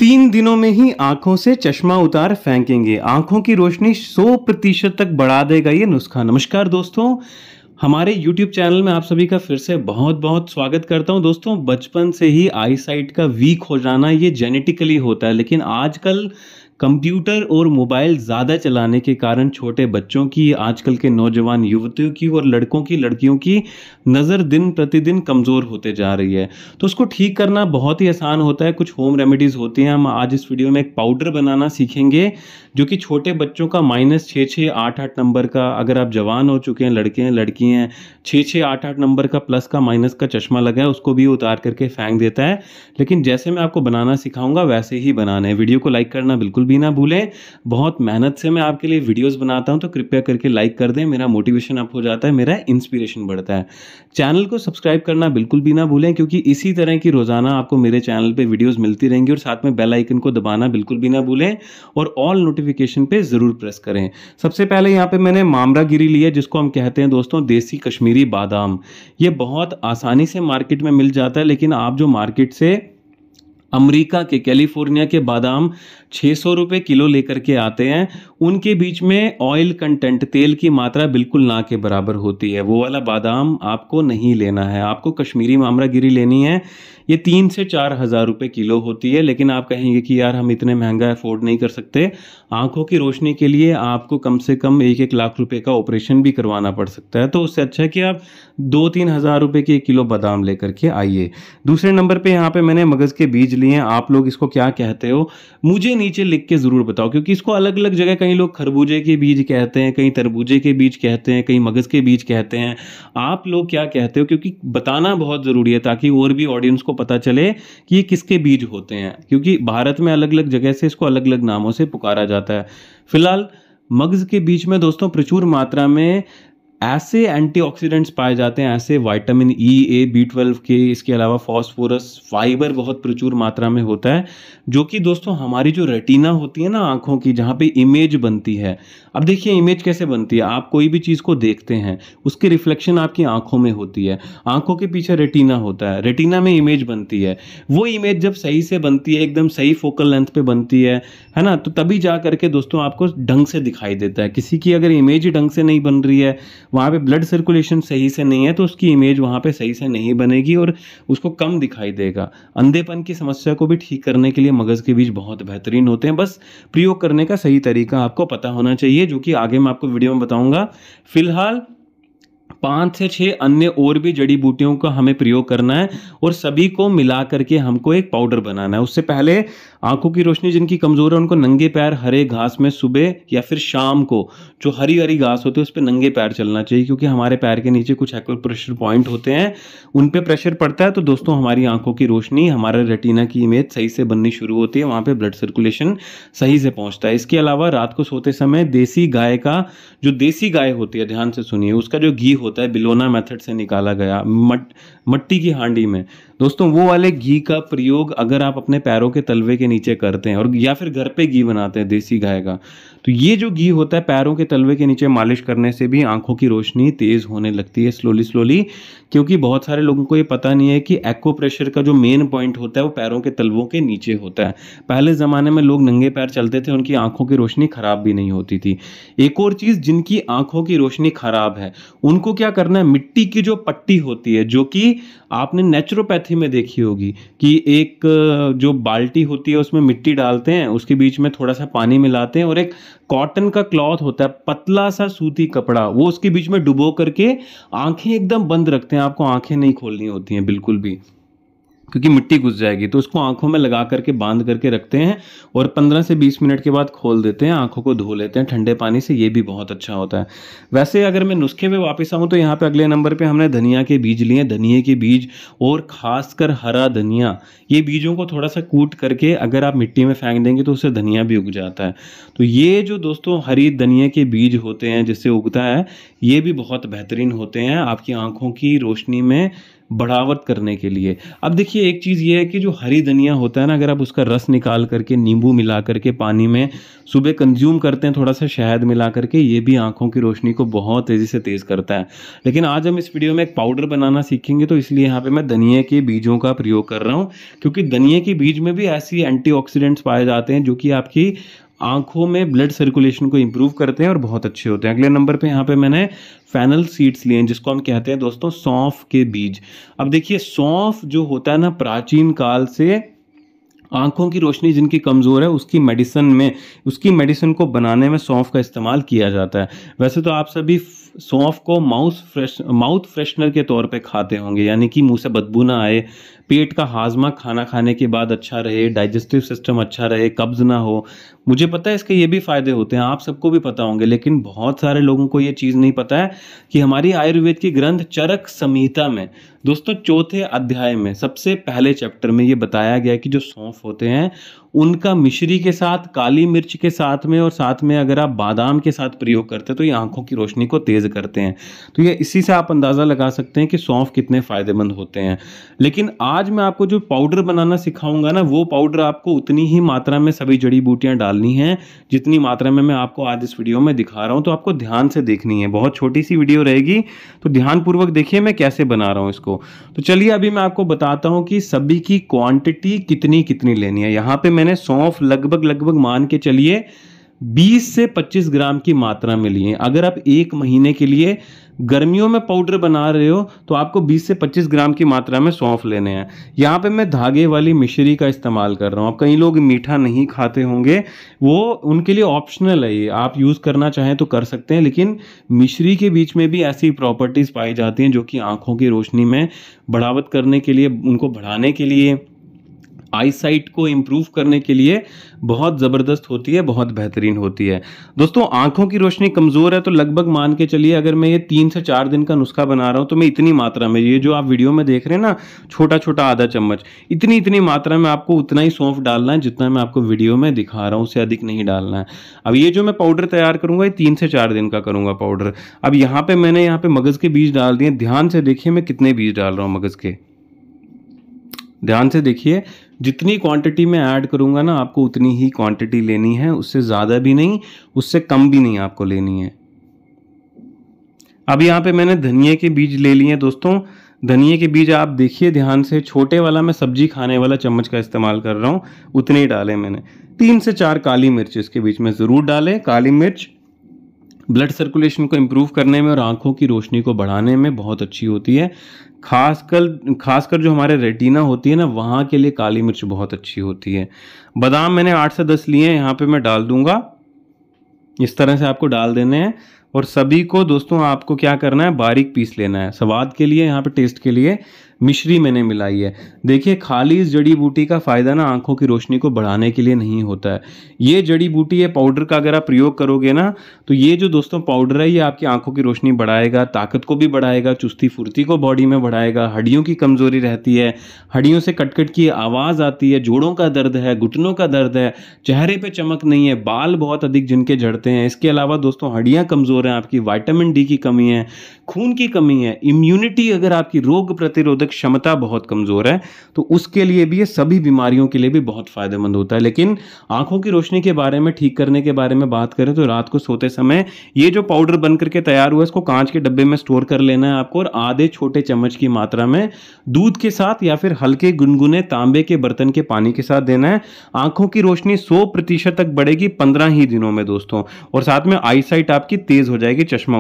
3 दिनों में ही आंखों से चश्मा उतार फेंकेंगे। आंखों की रोशनी 100% तक बढ़ा देगा ये नुस्खा। नमस्कार दोस्तों, हमारे YouTube चैनल में आप सभी का फिर से बहुत बहुत स्वागत करता हूं। दोस्तों, बचपन से ही आई साइट का वीक हो जाना ये जेनेटिकली होता है, लेकिन आजकल कंप्यूटर और मोबाइल ज़्यादा चलाने के कारण छोटे बच्चों की, आजकल के नौजवान युवतियों की और लड़कों की, लड़कियों की नज़र दिन प्रतिदिन कमज़ोर होते जा रही है। तो उसको ठीक करना बहुत ही आसान होता है। कुछ होम रेमेडीज़ होती हैं। हम आज इस वीडियो में एक पाउडर बनाना सीखेंगे जो कि छोटे बच्चों का -6-6, 8-8 नंबर का, अगर आप जवान हो चुके हैं, लड़के हैं, लड़की हैं, 6-6, 8-8 नंबर का प्लस का माइनस का चश्मा लगा है, उसको भी उतार करके फेंक देता है। लेकिन जैसे मैं आपको बनाना सिखाऊंगा वैसे ही बनाना है। वीडियो को लाइक करना बिल्कुल भी ना भूलें। बहुत मेहनत से मैं आपके लिए वीडियोस बनाता हूं, तो कृपया करके लाइक कर दें। मेरा मोटिवेशन अप हो जाता है, मेरा इंस्पिरेशन बढ़ता है। चैनल को सब्सक्राइब करना बिल्कुल भी ना भूलें, क्योंकि इसी तरह की रोजाना आपको मेरे चैनल पे वीडियोस मिलती रहेंगी। और साथ में बेल आइकन को दबाना बिल्कुल भी ना भूलें और ऑल नोटिफिकेशन पे जरूर प्रेस करें। सबसे पहले यहाँ पे मैंने मामरा गिरी लिया, जिसको हम कहते हैं दोस्तों देसी कश्मीरी बादाम। ये बहुत आसानी से मार्केट में मिल जाता है, लेकिन आप जो मार्केट से अमेरिका के, कैलिफोर्निया के बादाम 600 रुपये किलो लेकर के आते हैं, उनके बीच में ऑयल कंटेंट, तेल की मात्रा बिल्कुल ना के बराबर होती है। वो वाला बादाम आपको नहीं लेना है। आपको कश्मीरी मामरा गिरी लेनी है। ये 3 से 4 हज़ार रुपये किलो होती है। लेकिन आप कहेंगे कि यार हम इतने महंगा अफोर्ड नहीं कर सकते। आंखों की रोशनी के लिए आपको कम से कम 1-1 लाख रुपए का ऑपरेशन भी करवाना पड़ सकता है। तो उससे अच्छा है कि आप 2-3 हज़ार रुपये के 1 किलो बादाम लेकर के आइए। दूसरे नंबर पे यहाँ पे मैंने मगज के बीज लिए हैं। आप लोग इसको क्या कहते हो मुझे नीचे लिख के जरूर बताओ, क्योंकि इसको अलग अलग जगह कई लोग खरबूजे के बीज कहते हैं, कहीं तरबूजे के बीज कहते हैं, कहीं मगज के बीज कहते हैं। आप लोग क्या कहते हो? क्योंकि बताना बहुत जरूरी है, ताकि और भी ऑडियंस को पता चले कि ये किसके बीज होते हैं, क्योंकि भारत में अलग अलग जगह से इसको अलग अलग नामों से पुकारा जाता है। फिलहाल मगज के बीज में दोस्तों प्रचुर मात्रा में ऐसे एंटीऑक्सीडेंट्स पाए जाते हैं, ऐसे विटामिन ई, ए, B12 के, इसके अलावा फास्फोरस, फाइबर बहुत प्रचुर मात्रा में होता है, जो कि दोस्तों हमारी जो रेटिना होती है ना आंखों की, जहाँ पे इमेज बनती है। अब देखिए इमेज कैसे बनती है। आप कोई भी चीज़ को देखते हैं, उसकी रिफ्लेक्शन आपकी आंखों में होती है। आंखों के पीछे रेटिना होता है, रेटिना में इमेज बनती है। वो इमेज जब सही से बनती है, एकदम सही फोकल लेंथ पे बनती है ना, तो तभी जा करके दोस्तों आपको ढंग से दिखाई देता है। किसी की अगर इमेज ही ढंग से नहीं बन रही है, वहाँ पे ब्लड सर्कुलेशन सही से नहीं है, तो उसकी इमेज वहाँ पे सही से नहीं बनेगी और उसको कम दिखाई देगा। अंधेपन की समस्या को भी ठीक करने के लिए मगज के बीज बहुत बेहतरीन होते हैं। बस प्रयोग करने का सही तरीका आपको पता होना चाहिए, जो कि आगे मैं आपको वीडियो में बताऊंगा। फिलहाल 5 से 6 अन्य और भी जड़ी बूटियों का हमें प्रयोग करना है और सभी को मिला करके हमको एक पाउडर बनाना है। उससे पहले आंखों की रोशनी जिनकी कमजोर है, उनको नंगे पैर हरे घास में सुबह या फिर शाम को, जो हरी हरी घास होती है उस पर नंगे पैर चलना चाहिए, क्योंकि हमारे पैर के नीचे कुछ एक्यूप्रेशर पॉइंट होते हैं, उन पे प्रेशर पड़ता है तो दोस्तों हमारी आंखों की रोशनी, हमारे रेटिना की इमेज सही से बननी शुरू होती है, वहां पे ब्लड सर्कुलेशन सही से पहुंचता है। इसके अलावा रात को सोते समय देसी गाय का, जो देसी गाय होती है, ध्यान से सुनिए, उसका जो घी होता है बिलोना मेथड से निकाला गया, मट्टी की हांडी में, दोस्तों वो वाले घी का प्रयोग अगर आप अपने पैरों के तलवे के नीचे करते हैं, और या फिर घर पे घी बनाते हैं देसी गाय का, तो ये जो घी होता है पैरों के तलवे के नीचे मालिश करने से भी आंखों की रोशनी तेज होने लगती है स्लोली स्लोली। क्योंकि बहुत सारे लोगों को ये पता नहीं है कि एक्यूप्रेशर का जो मेन पॉइंट होता है वो पैरों के तलवों के नीचे होता है। पहले ज़माने में लोग नंगे पैर चलते थे, उनकी आंखों की रोशनी खराब भी नहीं होती थी। एक और चीज़, जिनकी आंखों की रोशनी खराब है उनको क्या करना है, मिट्टी की जो पट्टी होती है, जो कि आपने नेचुरोपैथी में देखी होगी कि एक जो बाल्टी होती है उसमें मिट्टी डालते हैं, उसके बीच में थोड़ा सा पानी मिलाते हैं और एक कॉटन का क्लॉथ होता है, पतला सा सूती कपड़ा, वो उसके बीच में डुबो करके आंखें एकदम बंद रखते हैं। आपको आंखें नहीं खोलनी होती हैं बिल्कुल भी, क्योंकि मिट्टी घुस जाएगी। तो उसको आंखों में लगा करके बांध करके रखते हैं और 15 से 20 मिनट के बाद खोल देते हैं, आंखों को धो लेते हैं ठंडे पानी से। ये भी बहुत अच्छा होता है। वैसे अगर मैं नुस्खे पे वापस आऊँ तो यहाँ पे अगले नंबर पे हमने धनिया के बीज लिए, धनिए के बीज और खासकर हरा धनिया। ये बीजों को थोड़ा सा कूट करके अगर आप मिट्टी में फेंक देंगे तो उससे धनिया भी उग जाता है। तो ये जो दोस्तों हरी धनिया के बीज होते हैं जिससे उगता है, ये भी बहुत बेहतरीन होते हैं, आपकी आंखों की रोशनी में बढ़ावत करने के लिए। अब देखिए एक चीज़ ये है कि जो हरी धनिया होता है ना, अगर आप उसका रस निकाल करके नींबू मिला करके पानी में सुबह कंज्यूम करते हैं, थोड़ा सा शहद मिला करके, ये भी आंखों की रोशनी को बहुत तेज़ी से तेज़ करता है। लेकिन आज हम इस वीडियो में एक पाउडर बनाना सीखेंगे, तो इसलिए यहाँ पे मैं धनिया के बीजों का प्रयोग कर रहा हूँ, क्योंकि धनिया के बीज में भी ऐसी एंटीऑक्सीडेंट्स पाए जाते हैं जो कि आपकी आंखों में ब्लड सर्कुलेशन को इंप्रूव करते हैं और बहुत अच्छे होते हैं। अगले नंबर पे यहाँ पे मैंने फेनल सीड्स लिए हैं, जिसको हम कहते हैं दोस्तों सौंफ के बीज। अब देखिए सौंफ जो होता है ना, प्राचीन काल से आंखों की रोशनी जिनकी कमज़ोर है उसकी मेडिसिन को बनाने में सौंफ का इस्तेमाल किया जाता है। वैसे तो आप सभी सौंफ को माउथ फ्रेशनर के तौर पे खाते होंगे, यानी कि मुंह से बदबू ना आए, पेट का हाजमा खाना खाने के बाद अच्छा रहे, डाइजेस्टिव सिस्टम अच्छा रहे, कब्ज ना हो। मुझे पता है इसके ये भी फ़ायदे होते हैं, आप सबको भी पता होंगे, लेकिन बहुत सारे लोगों को ये चीज़ नहीं पता है कि हमारी आयुर्वेद की ग्रंथ चरक संहिता में दोस्तों चौथे अध्याय में सबसे पहले चैप्टर में ये बताया गया है कि जो सौंफ होते हैं उनका मिश्री के साथ, काली मिर्च के साथ में और साथ में अगर आप बादाम के साथ प्रयोग करते हैं तो ये आंखों की रोशनी को तेज करते हैं। तो ये इसी से आप अंदाज़ा लगा सकते हैं कि सौंफ कितने फ़ायदेमंद होते हैं। लेकिन आज मैं आपको जो पाउडर बनाना सिखाऊंगा ना, वो पाउडर आपको उतनी ही मात्रा में सभी जड़ी बूटियां डालनी हैं जितनी मात्रा में मैं आपको आज इस वीडियो में दिखा रहा हूं। तो आपको ध्यान से देखनी है, बहुत छोटी सी वीडियो रहेगी, तो ध्यानपूर्वक देखिए मैं कैसे बना रहा हूं इसको। तो चलिए अभी मैं आपको बताता हूं कि सभी की क्वांटिटी कितनी कितनी लेनी है। यहाँ पे मैंने सौंफ लगभग मान के चलिए 20 से 25 ग्राम की मात्रा में लिए। अगर आप एक महीने के लिए गर्मियों में पाउडर बना रहे हो तो आपको 20 से 25 ग्राम की मात्रा में सौंफ लेने हैं। यहाँ पे मैं धागे वाली मिश्री का इस्तेमाल कर रहा हूँ। अब कई लोग मीठा नहीं खाते होंगे, वो उनके लिए ऑप्शनल है, ये आप यूज़ करना चाहें तो कर सकते हैं, लेकिन मिश्री के बीच में भी ऐसी प्रॉपर्टीज़ पाई जाती हैं जो कि आंखों की रोशनी में बढ़ावत करने के लिए, उनको बढ़ाने के लिए, आईसाइट को इम्प्रूव करने के लिए बहुत ज़बरदस्त होती है, बहुत बेहतरीन होती है। दोस्तों आंखों की रोशनी कमज़ोर है तो लगभग मान के चलिए अगर मैं ये 3 से 4 दिन का नुस्खा बना रहा हूँ तो मैं इतनी मात्रा में, ये जो आप वीडियो में देख रहे हैं ना छोटा छोटा आधा चम्मच, इतनी मात्रा में आपको उतना ही सौंफ डालना है जितना मैं आपको वीडियो में दिखा रहा हूँ, उससे अधिक नहीं डालना है। अब ये जो मैं पाउडर तैयार करूँगा ये 3 से 4 दिन का करूँगा पाउडर। अब यहाँ पर मैंने मगज़ के बीज डाल दिए। ध्यान से देखिए मैं कितने बीज डाल रहा हूँ मगज़ के, ध्यान से देखिए। जितनी क्वांटिटी में ऐड करूंगा ना आपको उतनी ही क्वांटिटी लेनी है, उससे ज़्यादा भी नहीं, उससे कम भी नहीं आपको लेनी है। अब यहाँ पे मैंने धनिया के बीज ले लिए दोस्तों। धनिया के बीज आप देखिए ध्यान से, छोटे वाला मैं सब्जी खाने वाला चम्मच का इस्तेमाल कर रहा हूँ, उतने ही डाले मैंने। 3 से 4 काली मिर्च इसके बीच में ज़रूर डालें। काली मिर्च ब्लड सर्कुलेशन को इम्प्रूव करने में और आंखों की रोशनी को बढ़ाने में बहुत अच्छी होती है। खासकर जो हमारे रेटिना होती है ना, वहाँ के लिए काली मिर्च बहुत अच्छी होती है। बादाम मैंने 8 से 10 लिए हैं, यहाँ पे मैं डाल दूंगा। इस तरह से आपको डाल देने हैं और सभी को दोस्तों आपको क्या करना है, बारीक पीस लेना है। स्वाद के लिए, यहाँ पे टेस्ट के लिए मिश्री मैंने मिलाई है। देखिए खाली इस जड़ी बूटी का फ़ायदा ना आंखों की रोशनी को बढ़ाने के लिए नहीं होता है। ये जड़ी बूटी है पाउडर का अगर आप प्रयोग करोगे ना, तो ये जो दोस्तों पाउडर है ये आपकी आंखों की रोशनी बढ़ाएगा, ताकत को भी बढ़ाएगा, चुस्ती फुर्ती को बॉडी में बढ़ाएगा। हड्डियों की कमज़ोरी रहती है, हड्डियों से कटकट की आवाज़ आती है, जोड़ों का दर्द है, घुटनों का दर्द है, चेहरे पर चमक नहीं है, बाल बहुत अधिक जिनके झड़ते हैं। इसके अलावा दोस्तों हड्डियाँ कमज़ोर हैं, आपकी विटामिन डी की कमी है, खून की कमी है, इम्यूनिटी अगर आपकी रोग प्रतिरोधक क्षमता बहुत कमजोर है तो उसके लिए भी, ये सभी बीमारियों के लिए भी बहुत फायदेमंद होता है। लेकिन आंखों की रोशनी के बारे में, ठीक करने के बारे में बात करें तो रात को सोते समय ये जो पाउडर बन करके तैयार हुआ है इसको कांच के डब्बे में स्टोर कर लेना है आपको, और आधे छोटे चम्मच की मात्रा में दूध के साथ या फिर हल्के गुनगुने तांबे के बर्तन के पानी के साथ देना है। आंखों की रोशनी 100% तक बढ़ेगी 15 ही दिनों में दोस्तों, और साथ में आईसाइट आपकी तेज हो जाएगी, चश्मा